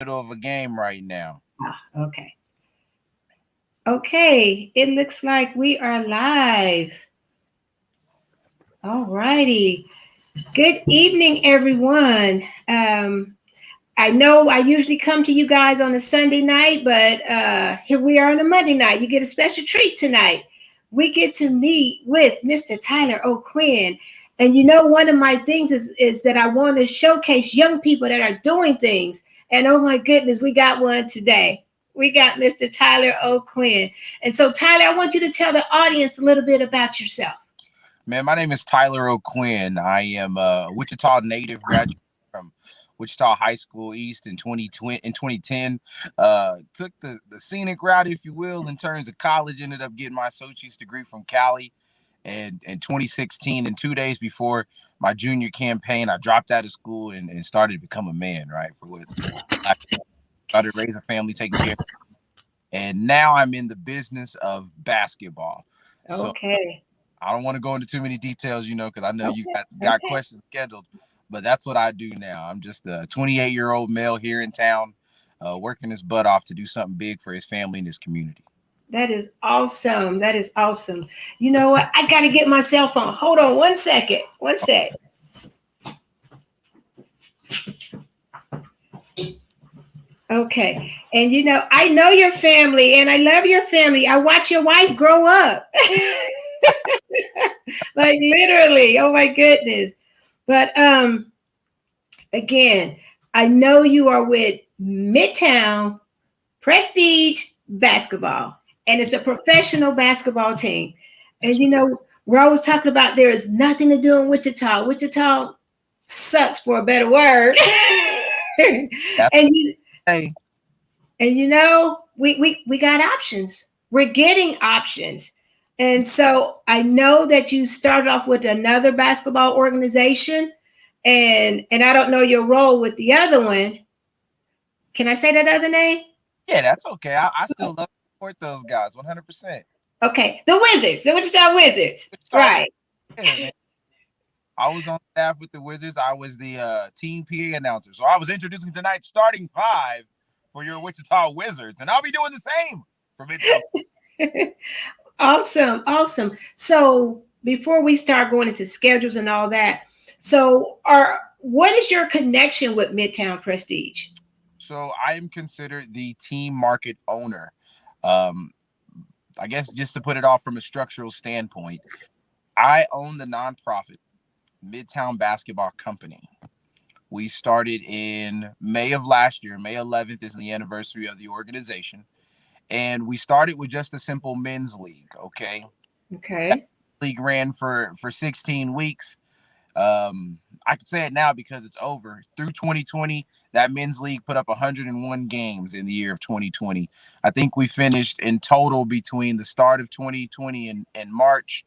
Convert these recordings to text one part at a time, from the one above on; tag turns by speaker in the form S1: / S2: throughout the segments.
S1: Middle of a game right now.
S2: Ah, okay. Okay. It looks like we are live. All righty. Good evening, everyone. I know I usually come to you guys on a Sunday night, but here we are on a Monday night. You get a special treat tonight. We get to meet with Mr. Tyler O'Quinn. And you know, one of my things is that I want to showcase young people that are doing things. And oh my goodness, we got one today. We got Mr. Tyler O'Quinn. And so, Tyler, I want you to tell the audience a little bit about yourself.
S1: Man, my name is Tyler O'Quinn. I am a Wichita native, graduate from Wichita High School East in 2010. Took the scenic route, if you will, in terms of college. Ended up getting my associate's degree from Cali. And in 2016, and 2 days before my junior campaign, I dropped out of school and started to become a man, right? For what I started raising a family, taking care of. And now I'm in the business of basketball. So
S2: Okay.
S1: I don't want to go into too many details, because I know you
S2: Okay.
S1: got
S2: Okay.
S1: questions scheduled, but that's what I do now. I'm just a 28-year-old male here in town, working his butt off to do something big for his family and his community.
S2: That is awesome. That is awesome. You know what? I got to get my cell phone. Hold on one second. One sec. Okay. And you know, I know your family and I love your family. I watch your wife grow up. Like literally. Oh my goodness. But again, I know you are with Midtown Prestige Basketball, and it's a professional basketball team. And
S1: Yes,
S2: you know, we're always talking about there is nothing to do in Wichita. Wichita sucks, for a better word. and
S1: that's
S2: you
S1: hey,
S2: and you know, we got options. We're getting options. And so I know that you started off with another basketball organization, and I don't know your role with the other one. Can I say that other name?
S1: yeah, that's okay. I still love to support those guys 100%.
S2: Okay, the Wizards, the Wichita Wizards.
S1: Wichita,
S2: Right.
S1: yeah, man. I was on staff with the Wizards. I was the team PA announcer, so I was introducing tonight's starting five for your Wichita Wizards, and I'll be doing the same for Midtown.
S2: Awesome, awesome. So before we start going into schedules and all that, so are what is your connection with Midtown Prestige?
S1: So I am considered the team market owner. Um, I guess just to put it off from a structural standpoint, I own the nonprofit Midtown Basketball Company. We started in May of last year. May 11th is the anniversary of the organization. And we started with just a simple men's league, okay? That
S2: Okay.
S1: league ran for 16 weeks. I can say it now because it's over. Through 2020, that men's league put up 101 games in the year of 2020. I think we finished in total between the start of 2020 and March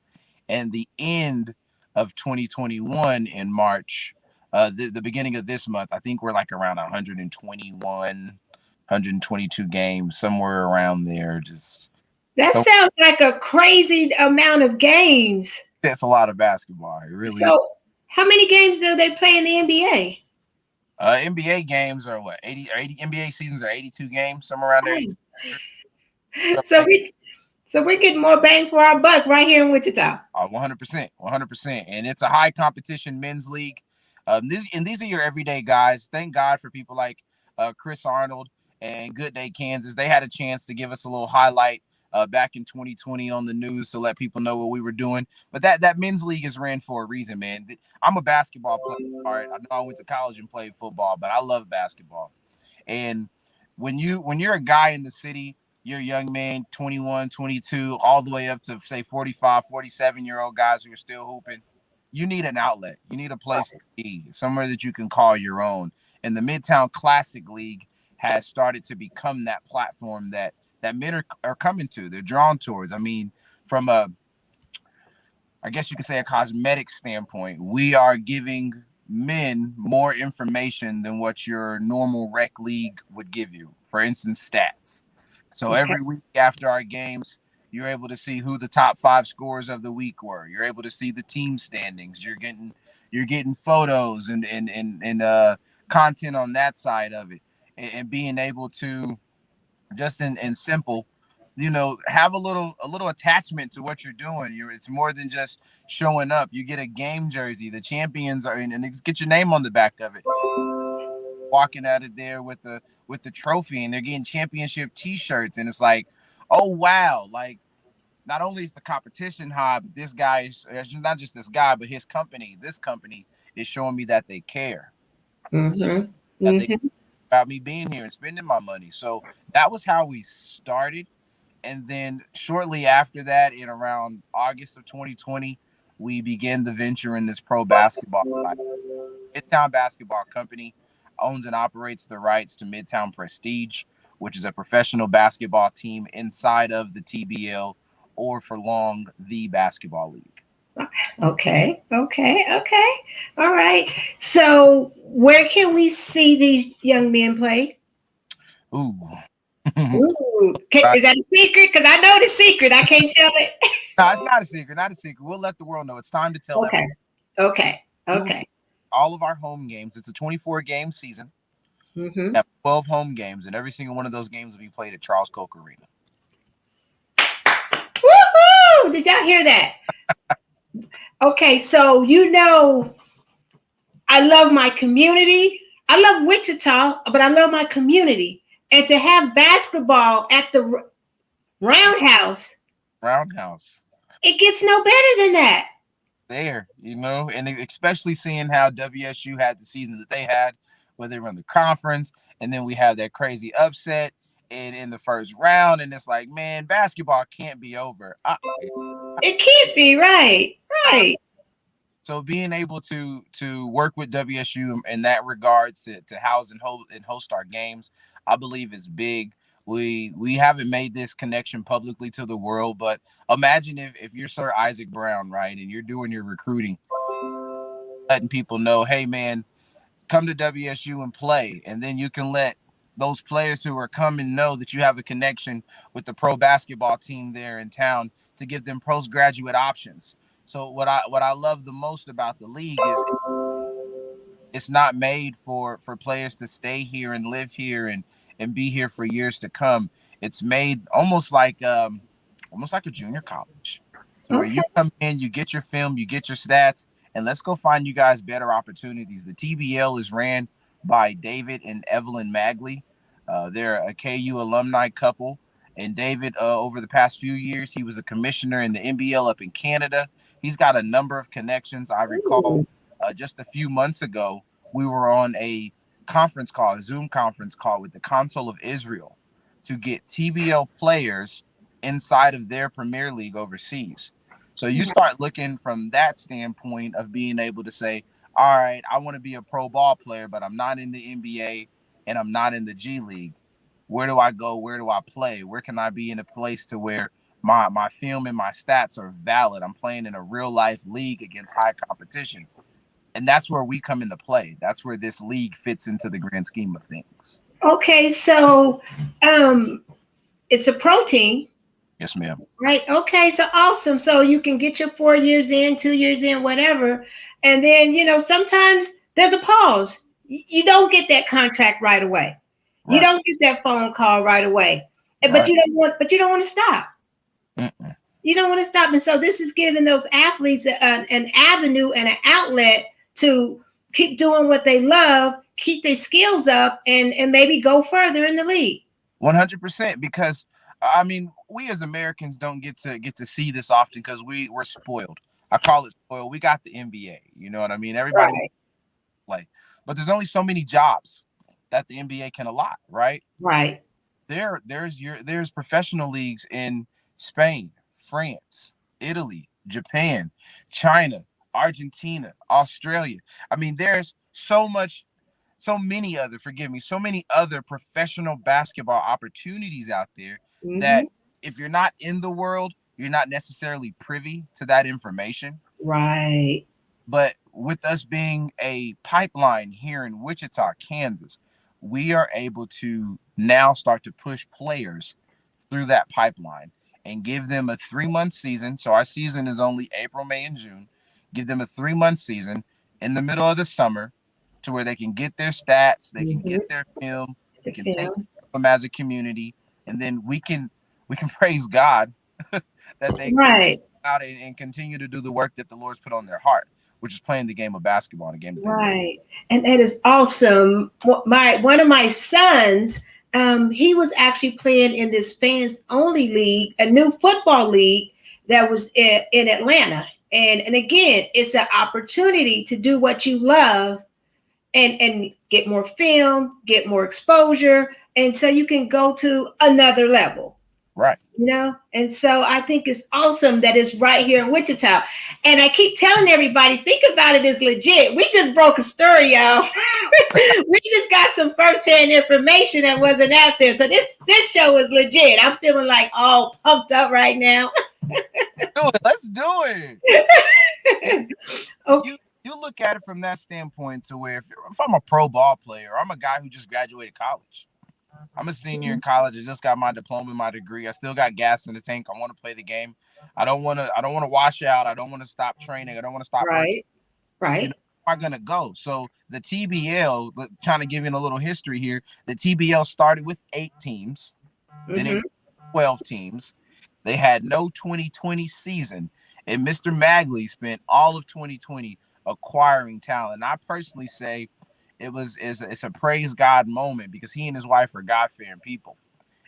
S1: and the end of 2021 in March, the beginning of this month. I think we're like around 121, 122 games, somewhere around there. Just
S2: That
S1: so
S2: sounds like a crazy amount of games.
S1: that's a lot of basketball. It really is.
S2: So, how many games do they play in the NBA?
S1: NBA games are what 80 or 80 NBA seasons are 82 games, somewhere around there. 82, something
S2: So
S1: like
S2: we're getting more bang for our buck right here in Wichita.
S1: 100%, 100%, and it's a high competition men's league. These are your everyday guys. Thank God for people like Chris Arnold and Good Day Kansas. They had a chance to give us a little highlight back in 2020 on the news to let people know what we were doing. But that men's league is ran for a reason, man. I'm a basketball player. All right, I know I went to college and played football, but I love basketball. And when you're a guy in the city, you're a young man, 21, 22, all the way up to say 45, 47-year-old guys who are still hooping. You need an outlet. You need a place to be, somewhere that you can call your own. And the Midtown Classic League has started to become that platform that men are coming to. They're drawn towards. I mean, from I guess you could say a cosmetic standpoint, we are giving men more information than what your normal rec league would give you. For instance, stats. So
S2: Okay.
S1: every week after our games, you're able to see who the top five scorers of the week were. You're able to see the team standings. You're getting photos and content on that side of it. and being able to just in simple, have a little attachment to what you're doing. It's more than just showing up. You get a game jersey. The champions are in, and get your name on the back of it. Walking out of there with the trophy, and they're getting championship T-shirts, and it's like, oh wow, like not only is the competition high, but this guy is not just this guy, but this company is showing me that they care,
S2: Mm-hmm.
S1: that they
S2: Mm-hmm.
S1: about me being here and spending my money. So that was how we started. And then shortly after that, in around August of 2020, we began the venture in this pro basketball. Midtown Basketball Company owns and operates the rights to Midtown Prestige, which is a professional basketball team inside of the TBL, or for long, the Basketball League.
S2: Okay. Okay. Okay. All right. So, where can we see these young men play?
S1: Ooh.
S2: Ooh.
S1: Right.
S2: Is that a secret? Because I know the secret. I can't tell it.
S1: No, it's not a secret. Not a secret. We'll let the world know. It's time to tell
S2: Okay.
S1: everyone.
S2: Okay.
S1: We will
S2: Okay.
S1: be all of our home games. It's a 24 game season.
S2: Mm-hmm.
S1: We have 12 home games, and every single one of those games will be played at Charles Koch Arena.
S2: Woohoo! Did y'all hear that? Okay, so I love my community. I love Wichita, but I love my community. And to have basketball at the Roundhouse,
S1: Roundhouse.
S2: it gets no better than that.
S1: There, and especially seeing how WSU had the season that they had, where they were in the conference, and then we have that crazy upset in the first round, and it's like, man, basketball can't be over.
S2: It can't be right. Right.
S1: So being able to work with WSU in that regards to house and host our games, I believe is big. We haven't made this connection publicly to the world, but imagine if you're Sir Isaac Brown, right, and you're doing your recruiting, letting people know, hey man, come to WSU and play, and then you can let those players who are coming know that you have a connection with the pro basketball team there in town to give them postgraduate options. So what I love the most about the league is it's not made for players to stay here and live here and be here for years to come. It's made almost like a junior college, to where
S2: Okay.
S1: you come in, you get your film, you get your stats, and let's go find you guys better opportunities. The TBL is ran by David and Evelyn Magley. They're a KU alumni couple. And David, over the past few years, he was a commissioner in the NBL up in Canada. He's got a number of connections. I recall
S2: Ooh.
S1: just a few months ago, we were on a Zoom conference call with the Council of Israel to get TBL players inside of their Premier League overseas. So you start looking from that standpoint of being able to say, all right, I want to be a pro ball player, but I'm not in the NBA and I'm not in the G League. Where do I go? Where do I play? Where can I be in a place to where my film and my stats are valid? I'm playing in a real life league against high competition. And that's where we come into play. That's where this league fits into the grand scheme of things.
S2: Okay, so um it's a protein.
S1: Yes, ma'am.
S2: Right. Okay. So awesome. So you can get your 4 years in, 2 years in, whatever. And then, sometimes there's a pause. You don't get that contract right away. You
S1: Right.
S2: don't get that phone call right away. But
S1: Right.
S2: you don't want to stop.
S1: Mm-mm.
S2: You don't want to stop. And so this is giving those athletes an avenue and an outlet to keep doing what they love, keep their skills up, and maybe go further in the league.
S1: 100%. Because I mean, we as Americans don't get to see this often because we're spoiled. I call it spoiled. We got the NBA. You know what I mean? Everybody wants
S2: Right.
S1: to play, but there's only so many jobs that the NBA can allot. Right?
S2: Right.
S1: There's professional leagues in Spain, France, Italy, Japan, China, Argentina, Australia. I mean, there's so many other professional basketball opportunities out there that
S2: Hmm.
S1: if you're not in the world, you're not necessarily privy to that information.
S2: Right.
S1: But with us being a pipeline here in Wichita, Kansas, we are able to now start to push players through that pipeline and give them a 3 month season. So our season is only April, May, and June. Give them a 3 month season in the middle of the summer to where they can get their stats, they can
S2: Hmm.
S1: get their film, We can take them as a community, and then we can praise God that they
S2: Right.
S1: out and continue to do the work that the Lord's put on their heart, which is playing the game of basketball, and a game that they love.
S2: Right. And that is awesome. One of my sons, he was actually playing in this fans only league, a new football league that was in Atlanta. And again, it's an opportunity to do what you love and get more film, get more exposure, and so you can go to another level.
S1: Right.
S2: And so I think it's awesome that it's right here in Wichita. And I keep telling everybody, think about it as legit. We just broke a story, y'all. We just got some firsthand information that wasn't out there. So this show is legit. I'm feeling like all pumped up right now.
S1: Let's do it. Okay. You look at it from that standpoint to where if I'm a pro ball player, I'm a guy who just graduated college. I'm a senior in college. I just got my diploma, my degree. I still got gas in the tank. I want to play the game. I don't want to wash out. I don't want to stop training. I don't want to stop.
S2: Right.
S1: Right. Where am I gonna go? So the TBL, trying to give you a little history here. The TBL started with 8 teams. Then it was 12 teams. They had no 2020 season, and Mr. Magley spent all of 2020 acquiring talent. And I personally say it's a praise God moment because he and his wife are God-fearing people.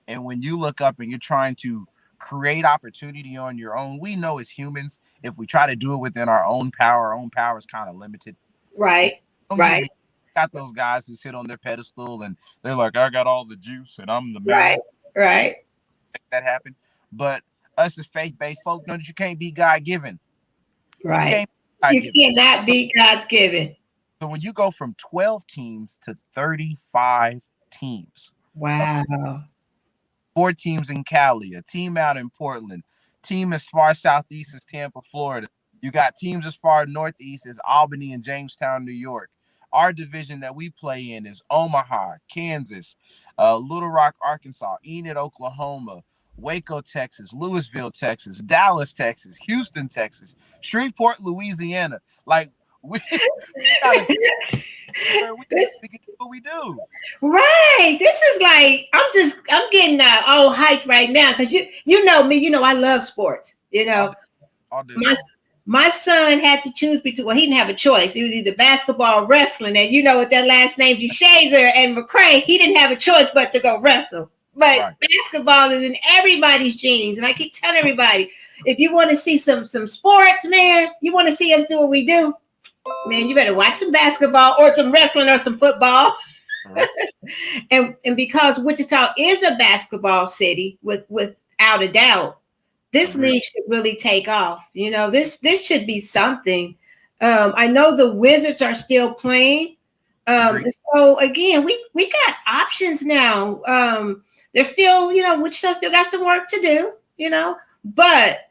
S1: And when you look up and you're trying to create opportunity on your own, we know as humans, if we try to do it within our own power is kind of limited.
S2: Right. Right.
S1: Got those guys who sit on their pedestal and they're like, I got all the juice and I'm the man.
S2: Right.
S1: Make that happen. But us as faith-based folk know that you can't be God-given.
S2: Right. You cannot be God's given.
S1: So when you go from 12 teams to 35 teams.
S2: Wow.
S1: 4 teams in Cali, a team out in Portland, team as far southeast as Tampa, Florida. You got teams as far northeast as Albany and Jamestown, New York. Our division that we play in is Omaha, Kansas, Little Rock, Arkansas, Enid, Oklahoma, Waco, Texas, Louisville, Texas, Dallas, Texas, Houston, Texas, Shreveport, Louisiana. Like we gotta what we do.
S2: Right. This is like I'm getting all hyped right now because you know me. I love sports.
S1: I'll do
S2: my son had to choose between. Well, he didn't have a choice. He was either basketball or wrestling, and with that last name, DeShazer and McCray, he didn't have a choice but to go wrestle. But basketball is in everybody's genes. And I keep telling everybody, if you want to see some sports, man, you want to see us do what we do, man, you better watch some basketball or some wrestling or some football. Right. and because Wichita is a basketball city, without a doubt, this league should really take off. This should be something. I know the Wizards are still playing. So again, we got options now. There's still, Wichita still got some work to do, but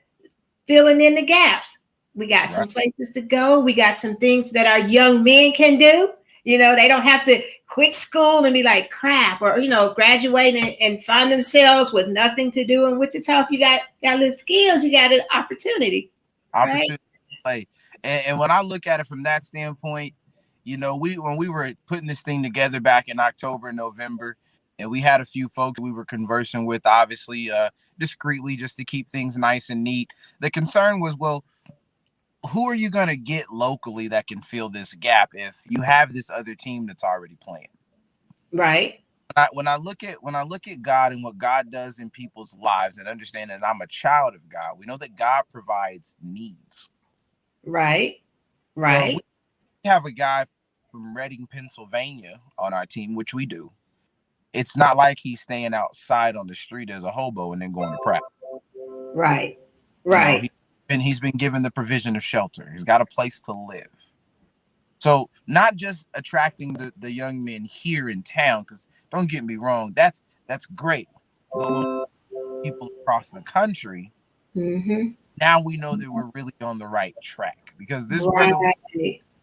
S2: filling in the gaps. We got some places to go. We got some things that our young men can do. They don't have to quit school and be like crap or, graduate and find themselves with nothing to do in Wichita. If you got little skills, you got an opportunity.
S1: Opportunity to play. And when I look at it from that standpoint, when we were putting this thing together back in October and November, and we had a few folks we were conversing with, obviously, discreetly, just to keep things nice and neat. The concern was, well, who are you going to get locally that can fill this gap if you have this other team that's already playing?
S2: Right.
S1: When I look at God and what God does in people's lives and understand that I'm a child of God, we know that God provides needs.
S2: Right.
S1: Well, we have a guy from Reading, Pennsylvania on our team, which we do. It's not like he's staying outside on the street as a hobo and then going to practice.
S2: Right.
S1: He's been given the provision of shelter. He's got a place to live. So not just attracting the young men here in town, because don't get me wrong, that's great. But when people across the country, now we know that we're really on the right track because this brother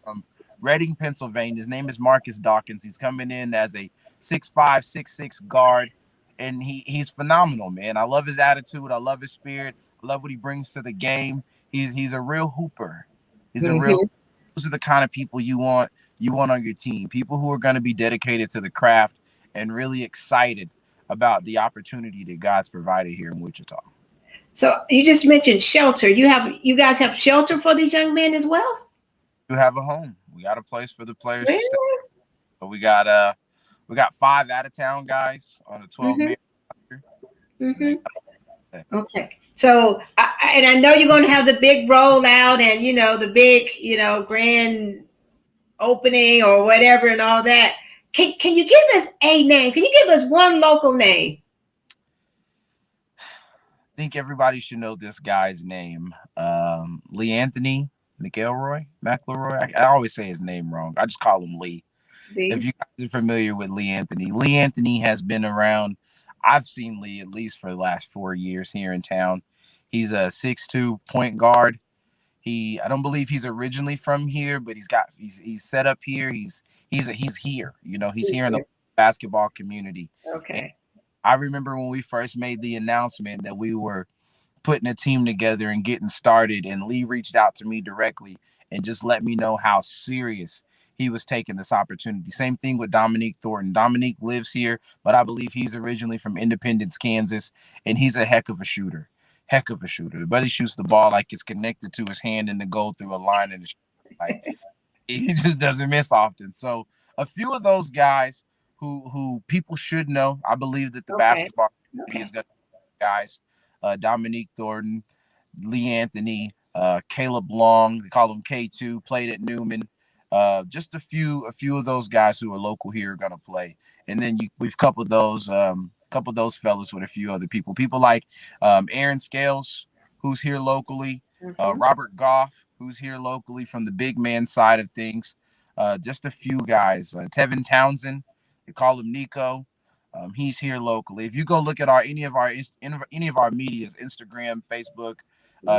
S1: from Reading, Pennsylvania. His name is Marcus Dawkins. He's coming in as a 6'5", 6'6" guard, and he's phenomenal, man. I love his attitude. I love his spirit. I love what he brings to the game. He's a real hooper. Those are the kind of people you want on your team. People who are going to be dedicated to the craft and really excited about the opportunity that God's provided here in Wichita.
S2: So you just mentioned shelter. You guys have shelter for these young men as well?
S1: You have a home. We got a place for the players to stay.
S2: Really?
S1: So we got 5 out of town guys on a 12-man roster.
S2: Mm-hmm. Okay. So, and I know you're going to have the big rollout and, the big, grand opening or whatever and all that. Can you give us a name? Can you give us one local name?
S1: I think everybody should know this guy's name. Lee Anthony McElroy. I always say his name wrong. I just call him Lee. If you guys are familiar with Lee Anthony has been around. I've seen Lee at least for the last 4 years here in town. He's a 6'2" point guard. I don't believe he's originally from here, but he's set up here. He's here. He's here in the basketball community.
S2: Okay.
S1: And I remember when we first made the announcement that we were putting a team together and getting started, and Lee reached out to me directly and just let me know how serious he was taking this opportunity. Same thing with Dominique Thornton. Dominique lives here, but I believe he's originally from Independence, Kansas, and he's a heck of a shooter. The brother shoots the ball like it's connected to his hand and the goal through a line in the like he just doesn't miss often. So a few of those guys who people should know. I believe that the basketball community is going to guys. Dominique Thornton, Lee Anthony, Caleb Long, we call him K2, played at Newman. Just a few of those guys who are local here are going to play. And then we've coupled those fellas with a few other people. People like Aaron Scales, who's here locally, Robert Goff, who's here locally from the big man side of things. Just a few guys. Tevin Townsend, they call him Nico. He's here locally. If you go look at any of our medias, Instagram, Facebook,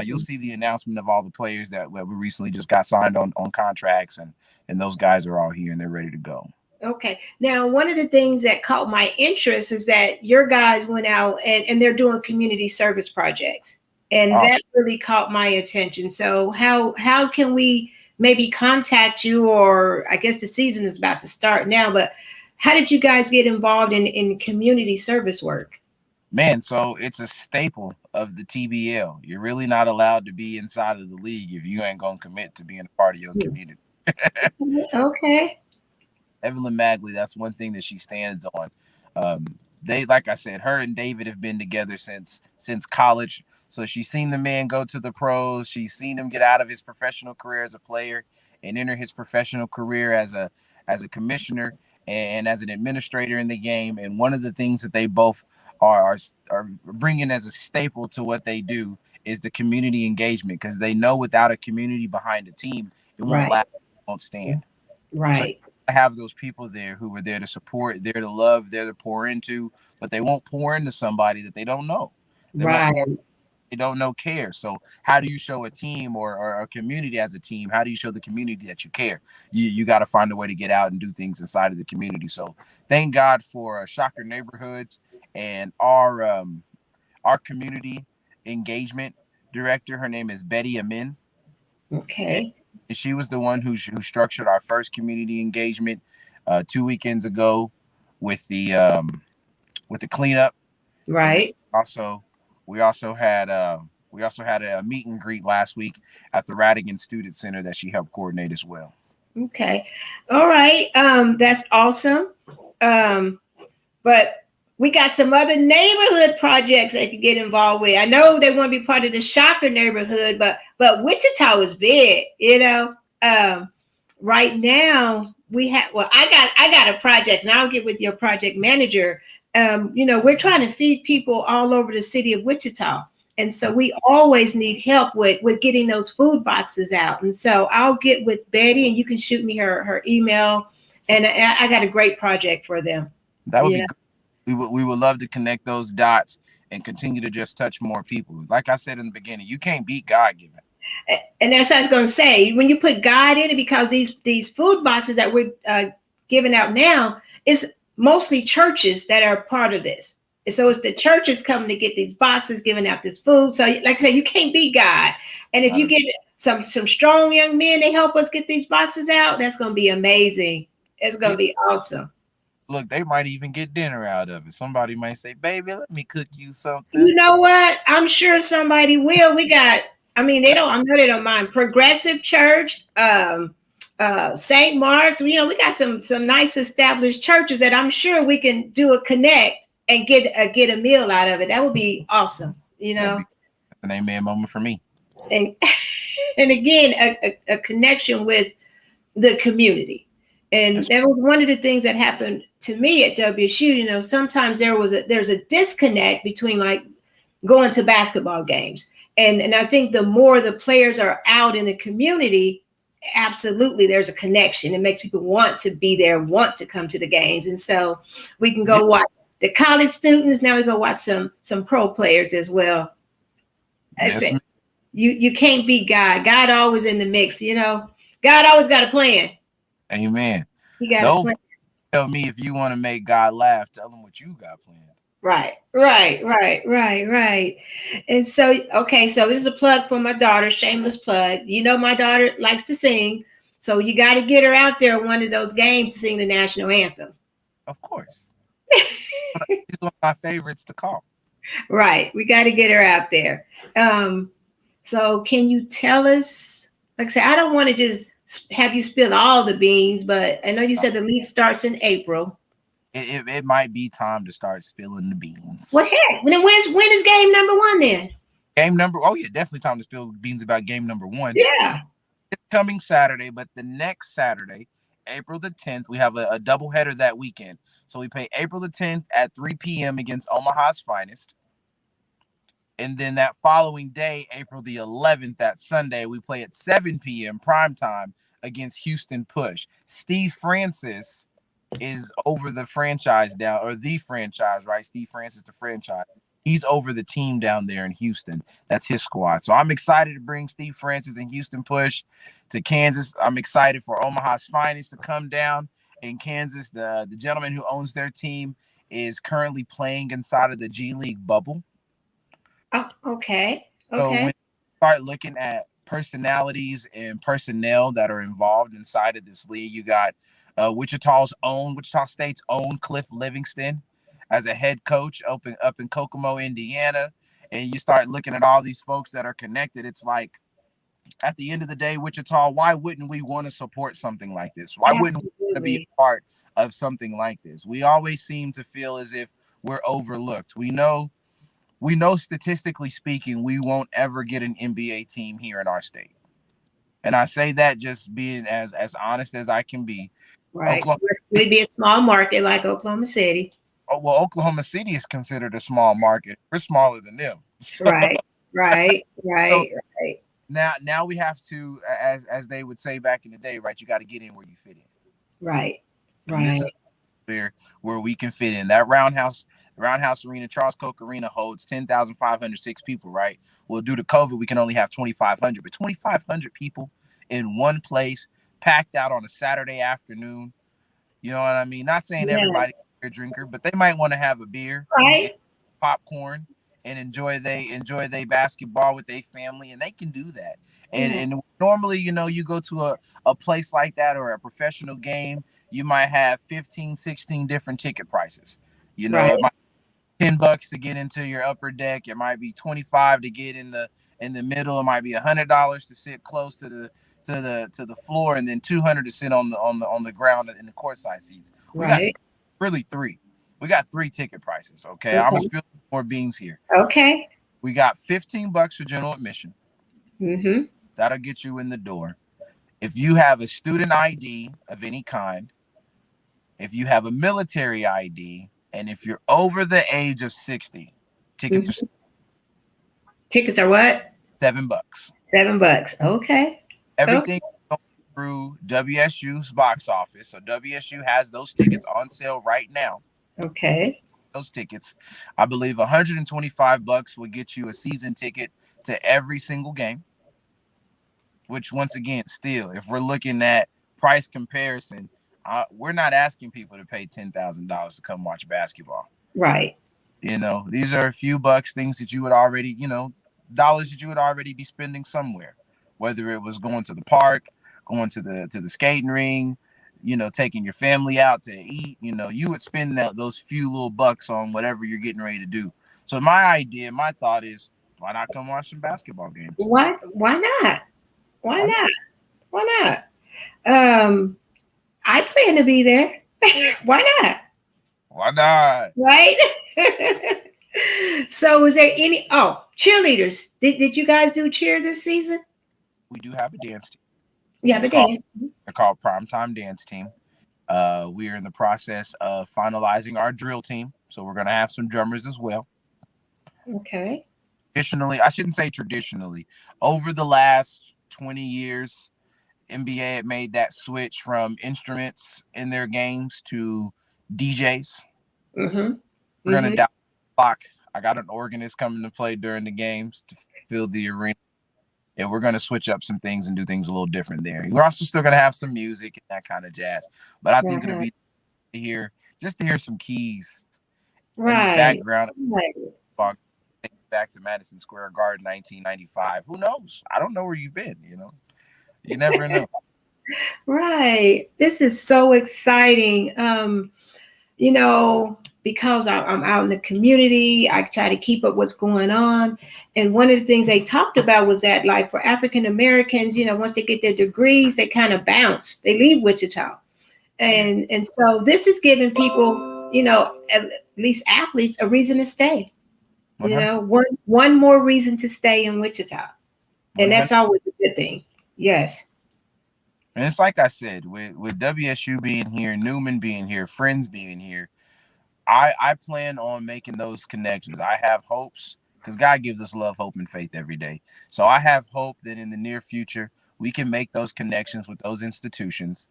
S1: you'll see the announcement of all the players that we recently just got signed on contracts, and those guys are all here and they're ready to go.
S2: Okay. Now, one of the things that caught my interest is that your guys went out and they're doing community service projects, and that really caught my attention. So how can we maybe contact you? Or I guess the season is about to start now, but how did you guys get involved in community service work?
S1: Man, so it's a staple of the TBL. You're really not allowed to be inside of the league if you ain't going to commit to being a part of your community.
S2: Okay.
S1: Evelyn Magley, that's one thing that she stands on. They, like I said, her and David have been together since college. So she's seen the man go to the pros. She's seen him get out of his professional career as a player and enter his professional career as a commissioner and as an administrator in the game. And one of the things that they both are bringing as a staple to what they do is the community engagement, because they know without a community behind a team, it won't last, it won't stand.
S2: Right.
S1: So I have those people there who are there to support, there to love, there to pour into, but they won't pour into somebody that they don't know. They don't know care. So how do you show a team or a community as a team? How do you show the community that you care? You got to find a way to get out and do things inside of the community. So thank God for Shocker Neighborhoods and our community engagement director. Her name is Betty Amin.
S2: Okay.
S1: And she was the one who structured our first community engagement 2 weekends ago with the cleanup.
S2: Right.
S1: We also had a meet and greet last week at the Radigan Student Center that she helped coordinate as well.
S2: Okay. All right. That's awesome. But we got some other neighborhood projects that you get involved with. I know they want to be part of the Shocker neighborhood, but Wichita is big, right now we have, I got a project, and I'll get with your project manager. We're trying to feed people all over the city of Wichita. And so we always need help with getting those food boxes out. And so I'll get with Betty, and you can shoot me her email. And I got a great project for them.
S1: That would be good. We would love to connect those dots and continue to just touch more people. Like I said in the beginning, you can't beat God given.
S2: And that's what I was going to say. When you put God in it, because these food boxes that we're giving out now, it's mostly churches that are part of this. And so it's the churches coming to get these boxes, giving out this food. So like I said, you can't beat God. And if you get some strong young men, they help us get these boxes out, that's going to be amazing. It's going to be awesome.
S1: Look, they might even get dinner out of it. Somebody might say, "Baby, let me cook you something."
S2: You know what? I'm sure somebody will. We got, I mean, they don't, I know they don't mind. Progressive Church, St. Mark's, we got some nice established churches that I'm sure we can do a connect and get a meal out of it. That would be awesome,
S1: That'd be an amen moment for me.
S2: And and again, a connection with the community. And that was one of the things that happened to me at WSU. Sometimes there's a disconnect between like going to basketball games. And I think the more the players are out in the community, absolutely there's a connection. It makes people want to be there, want to come to the games. And so we can go watch the college students. Now we go watch some pro players as well.
S1: Yes.
S2: You can't beat God. God always in the mix, God always got a plan.
S1: Amen.
S2: He got a plan.
S1: Tell me if you want to make God laugh, tell him what you got planned.
S2: Right. And so, okay, so this is a plug for my daughter, shameless plug. My daughter likes to sing, so you got to get her out there one of those games to sing the national anthem.
S1: Of course. She's one of my favorites to call.
S2: Right. We got to get her out there. So can you tell us, like I said, I don't want to just have you spill all the beans, but I know you said the league starts in April.
S1: It might be time to start spilling the beans.
S2: What heck? When is game number 1 then?
S1: Definitely time to spill beans about game number 1.
S2: Yeah.
S1: It's coming Saturday, but the next Saturday, April the 10th, we have a doubleheader that weekend. So we play April the 10th at 3 p.m. against Omaha's Finest. And then that following day, April the 11th, that Sunday, we play at 7 p.m. prime time against Houston Push. Steve Francis is over the franchise right? Steve Francis, the franchise. He's over the team down there in Houston. That's his squad. So I'm excited to bring Steve Francis and Houston Push to Kansas. I'm excited for Omaha's Finest to come down in Kansas. The gentleman who owns their team is currently playing inside of the G League bubble.
S2: Oh, okay.
S1: So when you start looking at personalities and personnel that are involved inside of this league, you got Wichita State's own Cliff Livingston as a head coach up in Kokomo, Indiana. And you start looking at all these folks that are connected. It's like, at the end of the day, Wichita, why wouldn't we want to support something like this? Why wouldn't we want to be a part of something like this? We always seem to feel as if we're overlooked. We know statistically speaking, we won't ever get an NBA team here in our state. And I say that just being as honest as I can be.
S2: Right. We'd be a small market like Oklahoma City.
S1: Oh, well, Oklahoma City is considered a small market. We're smaller than them. So,
S2: right.
S1: Now we have to, as they would say back in the day, right? You got to get in where you fit in.
S2: Right.
S1: This is where we can fit in. That Roundhouse Arena, Charles Koch Arena, holds 10,506 people, right? Well, due to COVID, we can only have 2,500, but 2,500 people in one place, packed out on a Saturday afternoon. You know what I mean? Not saying everybody's a drinker, but they might want to have a beer,
S2: right?
S1: Popcorn, and enjoy they basketball with their family, and they can do that. And normally, you go to a place like that or a professional game, you might have 15, 16 different ticket prices. It might be $10 to get into your upper deck. It might be $25 to get in the middle. It might be $100 to sit close to the floor, and then $200 to sit on the ground in the courtside seats. We got really three. We got 3 ticket prices. Okay. I'm gonna spill more beans here.
S2: Okay.
S1: We got $15 for general admission.
S2: Mm-hmm.
S1: That'll get you in the door. If you have a student ID of any kind, if you have a military ID, and if you're over the age of 60, tickets
S2: are what?
S1: $7.
S2: $7. Okay.
S1: Everything through WSU's box office. So WSU has those tickets on sale right now.
S2: Okay.
S1: Those tickets, I believe $125 will get you a season ticket to every single game. Which, once again, still, if we're looking at price comparison, we're not asking people to pay $10,000 to come watch basketball.
S2: Right.
S1: These are a few bucks, things that you would already, dollars that you would already be spending somewhere, whether it was going to the park, going to the skating ring, taking your family out to eat, you would spend those few little bucks on whatever you're getting ready to do. So my thought is, why not come watch some basketball games?
S2: Why not? Why
S1: Why not?
S2: not? Why not? I plan to be there. Why not?
S1: Why not?
S2: Right? So is there any cheerleaders? Did you guys do cheer this season?
S1: We do have a dance team.
S2: Yeah, but dance.
S1: They're called Primetime Dance Team. We are in the process of finalizing our drill team, so we're gonna have some drummers as well.
S2: Okay.
S1: Traditionally, I shouldn't say traditionally. Over the last 20 years, NBA had made that switch from instruments in their games to DJs.
S2: Mm-hmm.
S1: We're gonna down the clock. I got an organist coming to play during the games to fill the arena. And we're going to switch up some things and do things a little different there. We're also still going to have some music and that kind of jazz. But I think it'll be just to hear some keys in the background.
S2: Right.
S1: Back to Madison Square Garden, 1995. Who knows? I don't know where you've been, You never know.
S2: Right. This is so exciting. Because I'm out in the community, I try to keep up what's going on. And one of the things they talked about was that, like, for African Americans, once they get their degrees, they kind of bounce. They leave Wichita. And so this is giving people, at least athletes, a reason to stay. 100. One more reason to stay in Wichita. And that's always a good thing. Yes.
S1: And it's like I said, with WSU being here, Newman being here, Friends being here, I plan on making those connections. I have hopes because God gives us love, hope, and faith every day. So I have hope that in the near future, we can make those connections with those institutions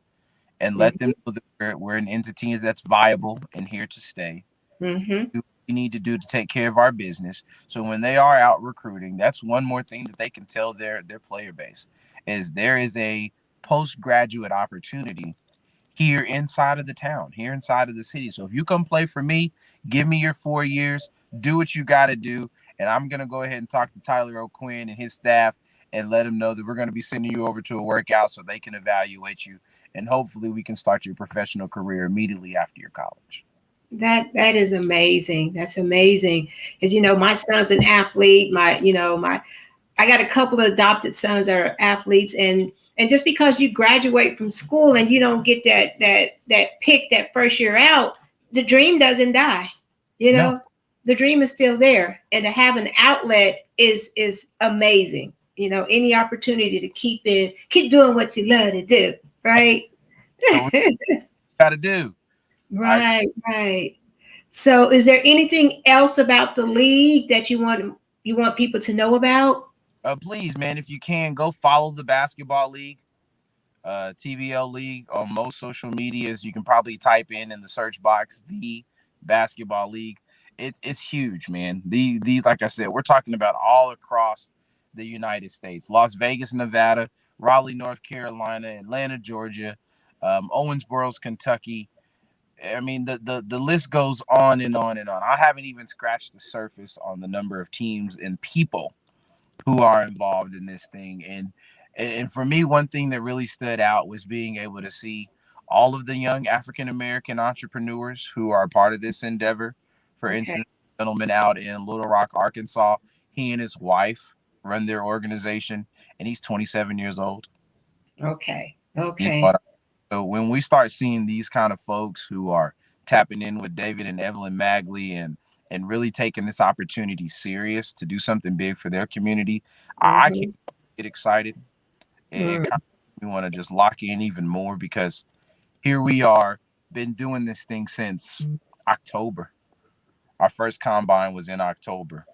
S1: and let them know that we're an entity that's viable and here to stay.
S2: Mm-hmm.
S1: Do what we need to do to take care of our business. So when they are out recruiting, that's one more thing that they can tell their player base is there is a postgraduate opportunity here inside of the town, here inside of the city. So if you come play for me, give me your 4 years, do what you got to do. And I'm going to go ahead and talk to Tyler O'Quinn and his staff and let them know that we're going to be sending you over to a workout so they can evaluate you. And hopefully we can start your professional career immediately after your college.
S2: That is amazing. That's amazing. Because, my son's an athlete. I got a couple of adopted sons that are athletes, and just because you graduate from school and you don't get that pick that first year out, the dream doesn't die.
S1: No.
S2: The dream is still there, and to have an outlet is amazing. Any opportunity to keep doing what you love to do, right?
S1: Got to do.
S2: Right. So, is there anything else about the league that you want people to know about?
S1: Please, man, if you can, go follow the basketball league, TBL League on most social medias. You can probably type in the search box the basketball league. It's huge, man. The like I said, we're talking about all across the United States: Las Vegas, Nevada, Raleigh, North Carolina, Atlanta, Georgia, Owensboro, Kentucky. I mean, the list goes on and on and on. I haven't even scratched the surface on the number of teams and people who are involved in this thing. And for me, one thing that really stood out was being able to see all of the young African-American entrepreneurs who are part of this endeavor. For instance, a gentleman out in Little Rock, Arkansas, he and his wife run their organization, and he's 27 years old.
S2: Okay.
S1: So when we start seeing these kind of folks who are tapping in with David and Evelyn Magley and really taking this opportunity serious to do something big for their community, I can't get excited. It kind of we want to just lock in even more because here we are, been doing this thing since October. Our first combine was in October,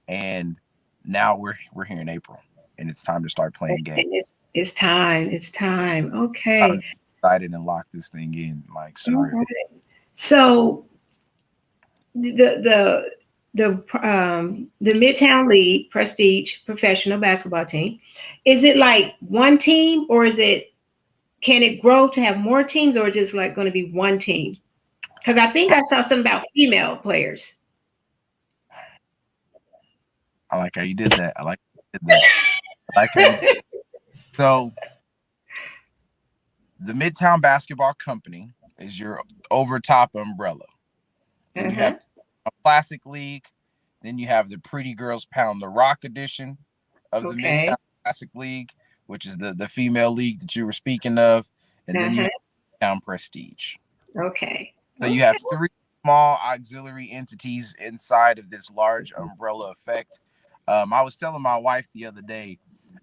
S1: and now we're here in April, and it's time to start playing games.
S2: It's time. Okay.
S1: Excited and lock this thing in like surreal.
S2: Right. So the Midtown League Prestige professional basketball team, is it like one team, or can it grow to have more teams, or just like going to be one team? Because I think I saw something about female players.
S1: I like how you did that. So The Midtown Basketball Company is your over top umbrella. Then you have a classic league. Then you have the Pretty Girls Pound the Rock edition of the
S2: Okay.
S1: Midtown Classic League, which is the female league that you were speaking of. And then you have Midtown Prestige.
S2: Okay.
S1: So you have three small auxiliary entities inside of this large umbrella effect. I was telling my wife the other day,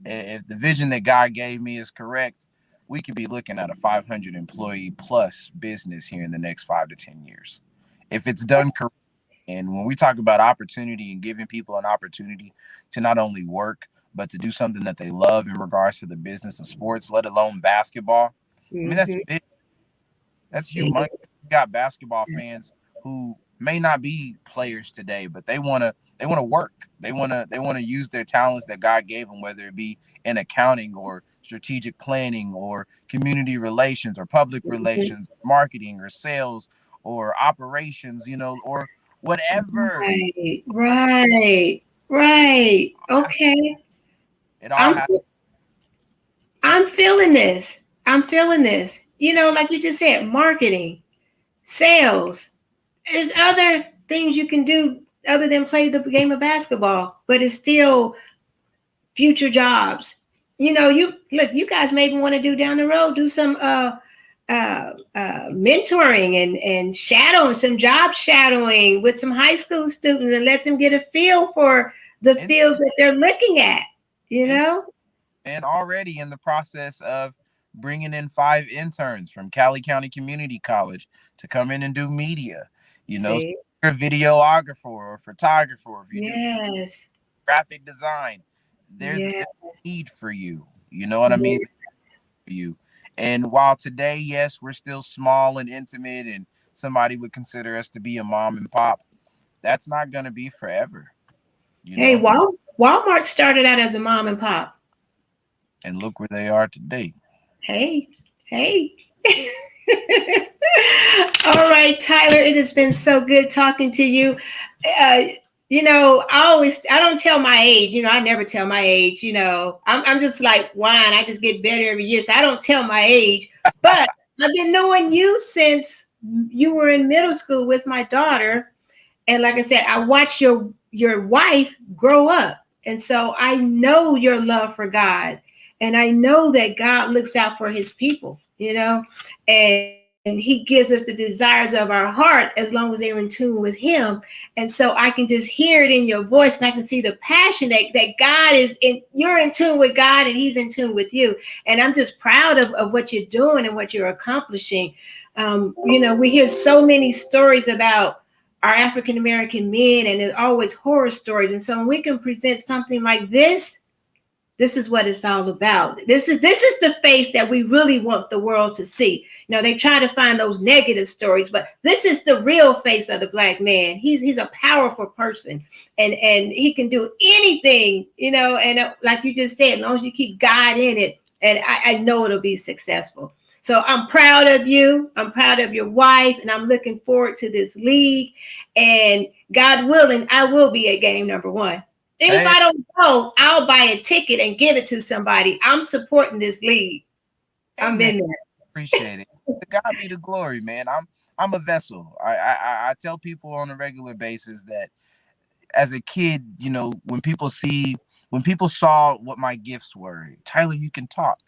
S1: if the vision that God gave me is correct, we could be looking at a 500 employee plus business here in the next 5 to 10 years. If it's done correctly. And when we talk about opportunity and giving people an opportunity to not only work, but to do something that they love in regards to the business of sports, let alone basketball, I mean, that's big. That's humongous. You got basketball fans who may not be players today, but they want to work. They want to use their talents that God gave them, whether it be in accounting or strategic planning or community relations or public relations, marketing or sales or operations, or whatever.
S2: Right. Okay.
S1: It all has.
S2: I'm feeling this. Like you just said, marketing, sales. There's other things you can do other than play the game of basketball, but it's still future jobs. You guys maybe want to do down the road, do some mentoring and shadowing, some job shadowing with some high school students and let them get a feel for the fields that they're looking at,
S1: And already in the process of bringing in 5 interns from Cali County Community College to come in and do media, you're a videographer or photographer, or if you do graphic design, there's a need for you. You know what I mean? For you. And while today, yes, we're still small and intimate and somebody would consider us to be a mom and pop, that's not going to be forever.
S2: Hey, Walmart started out as a mom and pop.
S1: And look where they are today.
S2: Hey. All right, Tyler, it has been so good talking to you. I don't tell my age. I never tell my age. I'm just like wine. I just get better every year. So I don't tell my age. But I've been knowing you since you were in middle school with my daughter. And like I said, I watched your wife grow up. And so I know your love for God. And I know that God looks out for his people, and he gives us the desires of our heart as long as they're in tune with him. And so I can just hear it in your voice, and I can see the passion that God is in. You're in tune with God and he's in tune with you. And I'm just proud of what you're doing and what you're accomplishing. We hear so many stories about our African-American men, and there's always horror stories. And so when we can present something like this is what it's all about. This is the face that we really want the world to see. They try to find those negative stories, but this is the real face of the Black man. He's a powerful person, and he can do anything, and like you just said, as long as you keep God in it, and I know it'll be successful. So I'm proud of you. I'm proud of your wife, and I'm looking forward to this league. And God willing, I will be at game number 1. If I don't go, I'll buy a ticket and give it to somebody. I'm supporting this league. I'm in there.
S1: Appreciate it. To God be the glory, man. I'm a vessel. I tell people on a regular basis that as a kid, when people saw what my gifts were, Tyler, you can talk.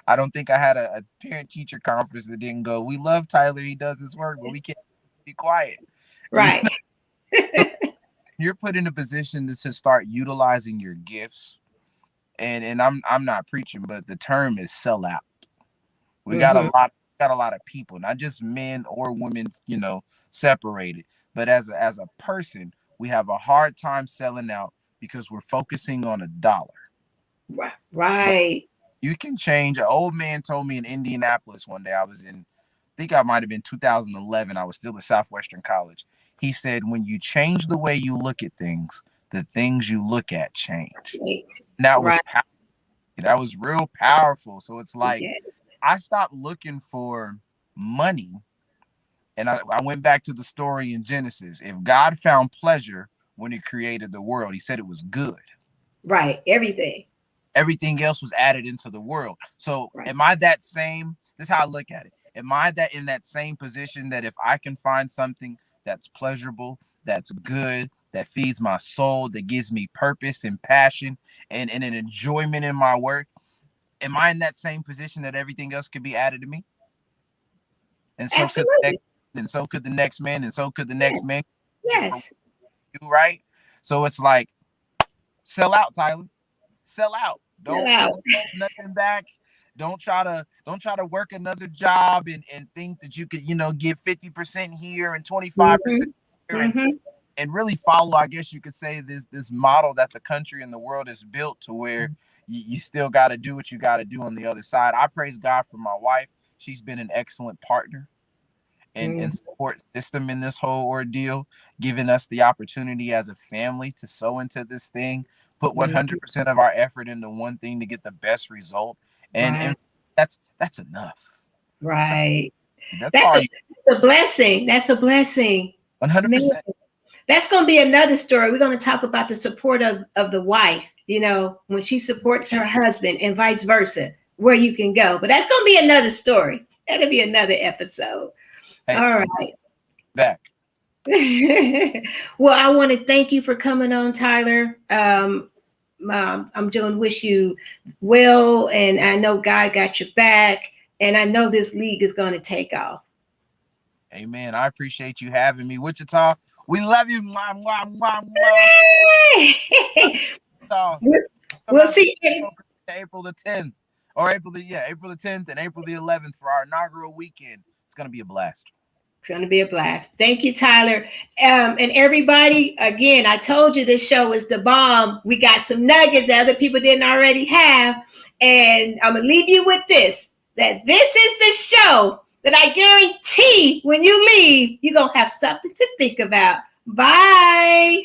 S1: I don't think I had a parent-teacher conference that didn't go, we love Tyler, he does his work, but we can't be quiet.
S2: Right.
S1: You're put in a position to start utilizing your gifts, and I'm not preaching, but the term is sell out. We got a lot of people, not just men or women, separated, but as a person, we have a hard time selling out because we're focusing on a dollar.
S2: Right.
S1: But you can change. An old man told me in Indianapolis one day, I think I might have been 2011. I was still at Southwestern College. He said, when you change the way you look at things, the things you look at change. That was real powerful. So it's like, I stopped looking for money. And I went back to the story in Genesis. If God found pleasure when he created the world, he said it was good.
S2: Right. Everything
S1: Everything else was added into the world. So am I that same This is how I look at it. Am I that in that same position that if I can find something that's pleasurable, that's good, that feeds my soul, that gives me purpose and passion and an enjoyment in my work, am I in that same position that everything else could be added to me? And so could the next, and so could the next man, and so could the next man.
S2: Yes.
S1: You, right? So it's like, sell out, Tyler. Sell out. Don't hold nothing back. Don't try to work another job and think that you could, give 50% here and 25% here and really follow, I guess you could say, this model that the country and the world has built to where you still got to do what you got to do on the other side. I praise God for my wife. She's been an excellent partner and support system in this whole ordeal, giving us the opportunity as a family to sow into this thing, put 100% of our effort into one thing to get the best result. And that's enough.
S2: Right.
S1: That's
S2: a blessing. That's a blessing.
S1: 100%.
S2: That's going to be another story. We're going to talk about the support of the wife, when she supports her husband and vice versa, where you can go. But that's going to be another story. That'll be another episode. Hey, all right.
S1: Back.
S2: Well, I want to thank you for coming on, Tyler. I'm going to wish you well, and I know God got your back, and I know this league is going to take off.
S1: Amen. I appreciate you having me. Wichita, we love you. Mwah, mwah, mwah, mwah.
S2: We'll see
S1: you April the 10th, or April the 10th and April the 11th for our inaugural weekend. It's going to be a blast.
S2: It's going to be a blast. Thank you, Tyler. And everybody, again, I told you this show is the bomb. We got some nuggets that other people didn't already have. And I'm going to leave you with this, that this is the show that I guarantee when you leave, you're going to have something to think about. Bye.